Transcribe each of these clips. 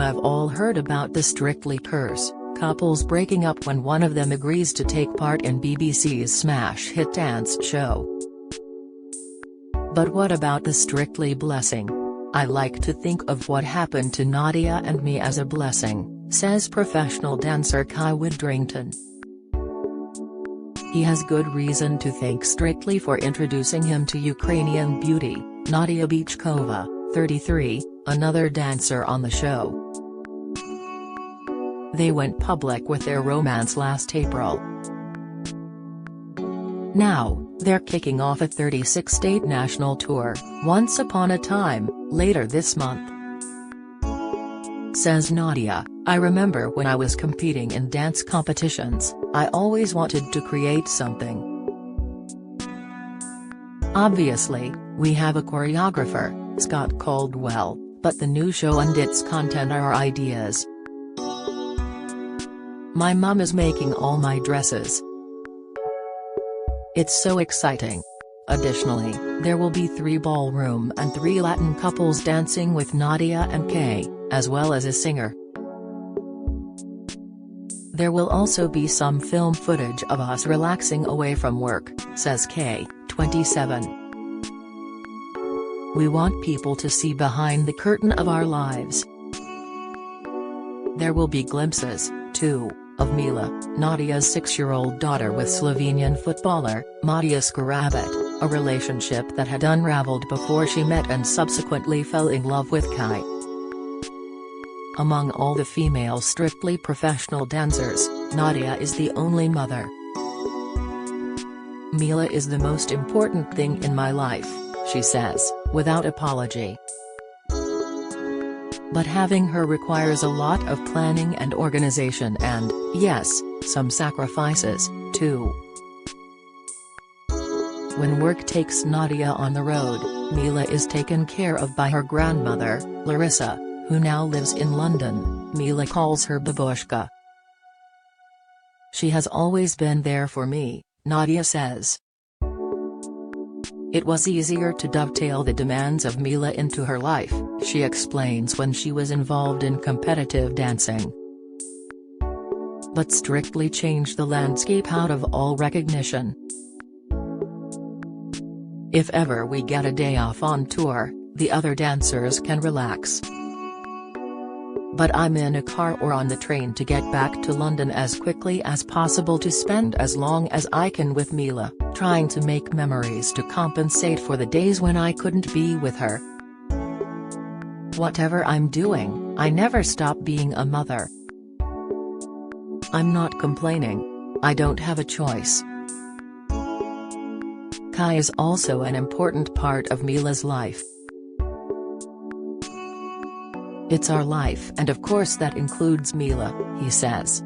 have all heard about the Strictly curse, couples breaking up when one of them agrees to take part in BBC's smash hit dance show. But what about the Strictly blessing? I like to think of what happened to Nadiya and me as a blessing, says professional dancer Kai Widrington. He has good reason to thank Strictly for introducing him to Ukrainian beauty, Nadiya Bichkova, 33, another dancer on the show. They went public with their romance last April. Now, they're kicking off a 36-state national tour, Once Upon a Time, later this month. Says Nadiya, I remember when I was competing in dance competitions, I always wanted to create something. Obviously, we have a choreographer, Scott Caldwell, but the new show and its content are ideas. My mum is making all my dresses. It's so exciting. Additionally, there will be 3 ballroom and 3 Latin couples dancing with Nadiya and Kai, as well as a singer. There will also be some film footage of us relaxing away from work, says Kai, 27. We want people to see behind the curtain of our lives. There will be glimpses, too, of Mila, Nadiya's 6-year-old daughter with Slovenian footballer, Matija Skarabit, a relationship that had unraveled before she met and subsequently fell in love with Kai. Among all the female Strictly professional dancers, Nadiya is the only mother. Mila is the most important thing in my life, she says, without apology. But having her requires a lot of planning and organization and, yes, some sacrifices, too. When work takes Nadiya on the road, Mila is taken care of by her grandmother, Larissa, who now lives in London. Mila calls her Babushka. She has always been there for me, Nadiya says. It was easier to dovetail the demands of Mila into her life, she explains when she was involved in competitive dancing. But Strictly changed the landscape out of all recognition. If ever we get a day off on tour, the other dancers can relax. But I'm in a car or on the train to get back to London as quickly as possible to spend as long as I can with Mila, trying to make memories to compensate for the days when I couldn't be with her. Whatever I'm doing, I never stop being a mother. I'm not complaining. I don't have a choice. Kai is also an important part of Mila's life. It's our life and of course that includes Mila, he says.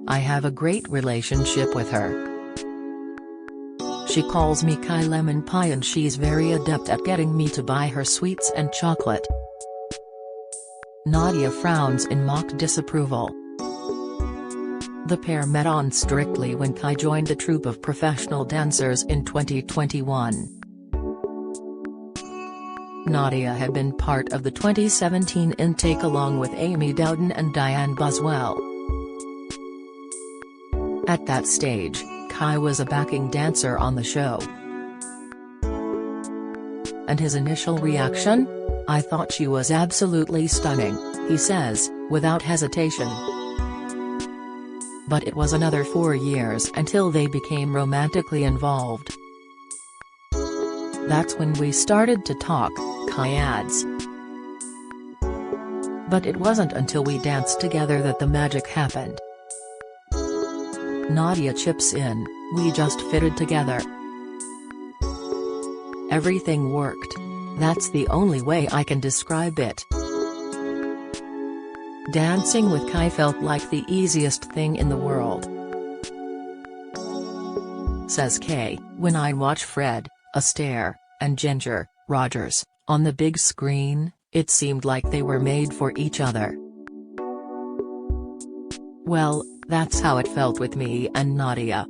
I have a great relationship with her. She calls me Kai Lemon Pie and she's very adept at getting me to buy her sweets and chocolate. Nadiya frowns in mock disapproval. The pair met on Strictly when Kai joined the troupe of professional dancers in 2021. Nadiya had been part of the 2017 intake along with Amy Dowden and Diane Buswell. At that stage, Kai was a backing dancer on the show. And his initial reaction? I thought she was absolutely stunning, he says, without hesitation. But it was another 4 years until they became romantically involved. That's when we started to talk, Kai adds. But it wasn't until we danced together that the magic happened. Nadiya chips in, we just fitted together. Everything worked. That's the only way I can describe it. Dancing with Kai felt like the easiest thing in the world. Says Kai, when I watch Fred, Astaire, and Ginger Rogers on the big screen, it seemed like they were made for each other. Well, that's how it felt with me and Nadiya.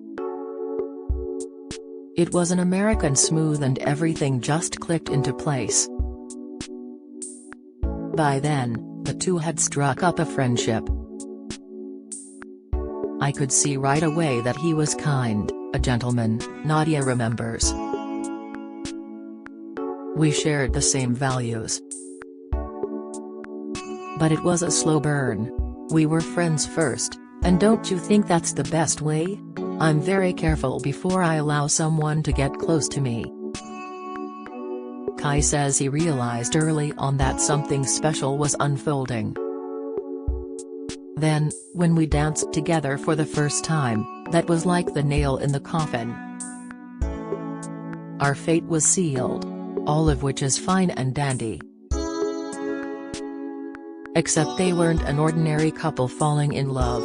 It was an American smooth and everything just clicked into place. By then, the two had struck up a friendship. I could see right away that he was kind, a gentleman, Nadiya remembers. We shared the same values. But it was a slow burn. We were friends first, and don't you think that's the best way? I'm very careful before I allow someone to get close to me. Kai says he realized early on that something special was unfolding. Then, when we danced together for the first time, that was like the nail in the coffin. Our fate was sealed. All of which is fine and dandy. Except they weren't an ordinary couple falling in love.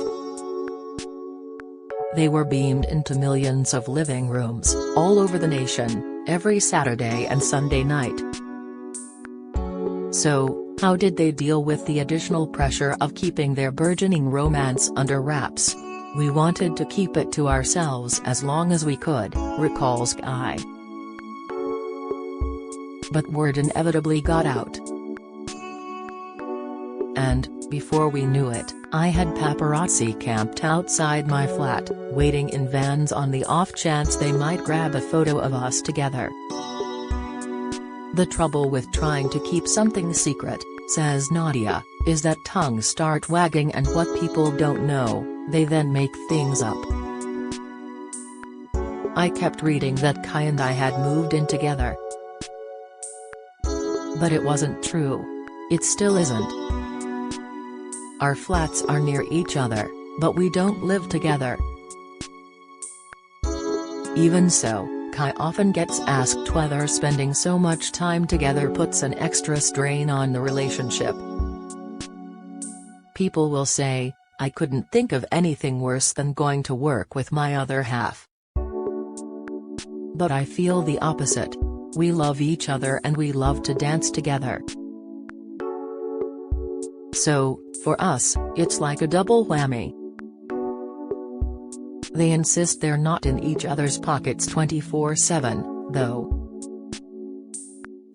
They were beamed into millions of living rooms, all over the nation, every Saturday and Sunday night. So, how did they deal with the additional pressure of keeping their burgeoning romance under wraps? We wanted to keep it to ourselves as long as we could, recalls Kai. But word inevitably got out. And, before we knew it, I had paparazzi camped outside my flat, waiting in vans on the off chance they might grab a photo of us together. The trouble with trying to keep something secret, says Nadiya, is that tongues start wagging, and what people don't know, they then make things up. I kept reading that Kai and I had moved in together. But it wasn't true. It still isn't. Our flats are near each other, but we don't live together. Even so, Kai often gets asked whether spending so much time together puts an extra strain on the relationship. People will say, I couldn't think of anything worse than going to work with my other half. But I feel the opposite. We love each other and we love to dance together. So, for us, it's like a double whammy. They insist they're not in each other's pockets 24/7, though.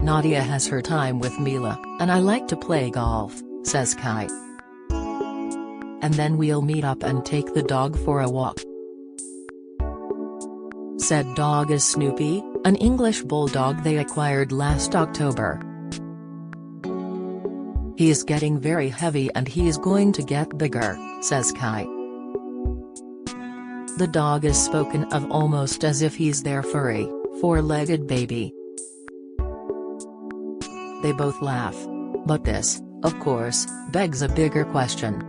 Nadiya has her time with Mila, and I like to play golf, says Kai. And then we'll meet up and take the dog for a walk. Said dog is Snoopy, an English bulldog they acquired last October. He's getting very heavy and he's going to get bigger, says Kai. The dog is spoken of almost as if he's their furry, four-legged baby. They both laugh. But this, of course, begs a bigger question.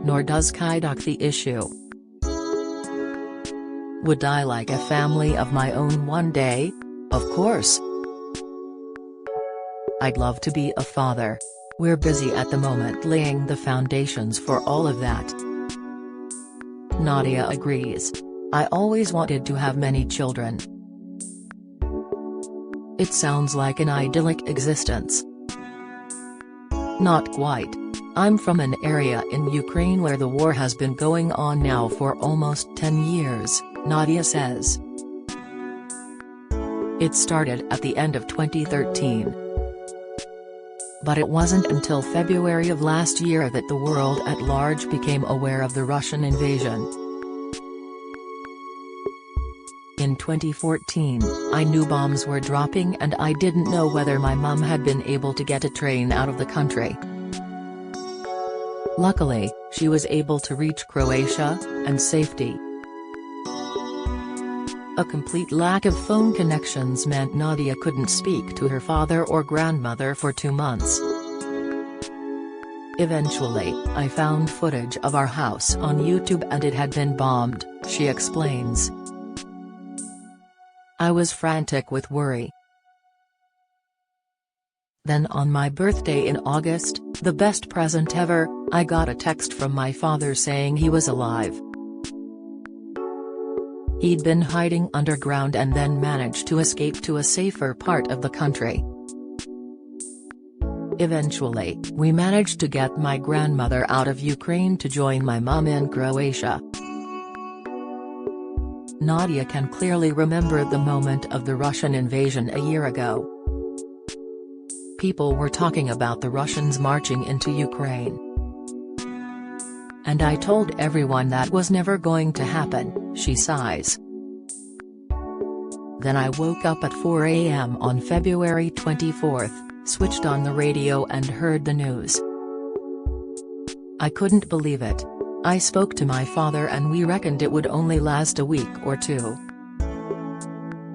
Nor does Kai duck the issue. Would I like a family of my own one day? Of course. I'd love to be a father. We're busy at the moment laying the foundations for all of that. Nadiya agrees. I always wanted to have many children. It sounds like an idyllic existence. Not quite. I'm from an area in Ukraine where the war has been going on now for almost 10 years, Nadiya says. It started at the end of 2013. But it wasn't until February of last year that the world at large became aware of the Russian invasion. In 2014, I knew bombs were dropping and I didn't know whether my mum had been able to get a train out of the country. Luckily, she was able to reach Croatia, and safety. A complete lack of phone connections meant Nadiya couldn't speak to her father or grandmother for 2 months. Eventually, I found footage of our house on YouTube and it had been bombed, she explains. I was frantic with worry. Then on my birthday in August, the best present ever, I got a text from my father saying he was alive. He'd been hiding underground and then managed to escape to a safer part of the country. Eventually, we managed to get my grandmother out of Ukraine to join my mum in Croatia. Nadiya can clearly remember the moment of the Russian invasion a year ago. people were talking about the Russians marching into Ukraine. And I told everyone that was never going to happen, she sighs. Then I woke up at 4 a.m. on February 24, switched on the radio and heard the news. I couldn't believe it. I spoke to my father and we reckoned it would only last a week or two.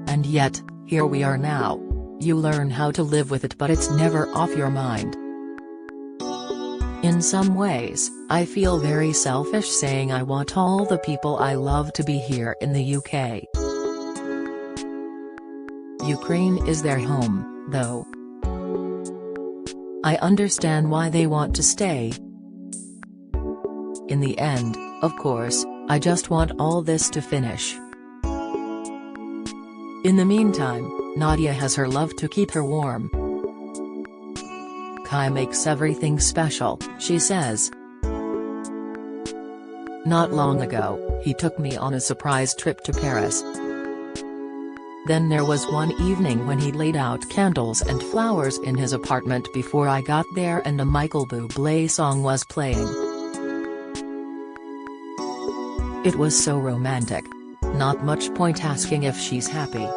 And yet, here we are now. You learn how to live with it, but it's never off your mind. In some ways, I feel very selfish saying I want all the people I love to be here in the UK. Ukraine is their home, though. I understand why they want to stay. In the end, of course, I just want all this to finish. In the meantime, Nadiya has her love to keep her warm. Kai makes everything special, she says. Not long ago, he took me on a surprise trip to Paris. Then there was one evening when he laid out candles and flowers in his apartment before I got there and a Michael Bublé song was playing. It was so romantic. Not much point asking if she's happy.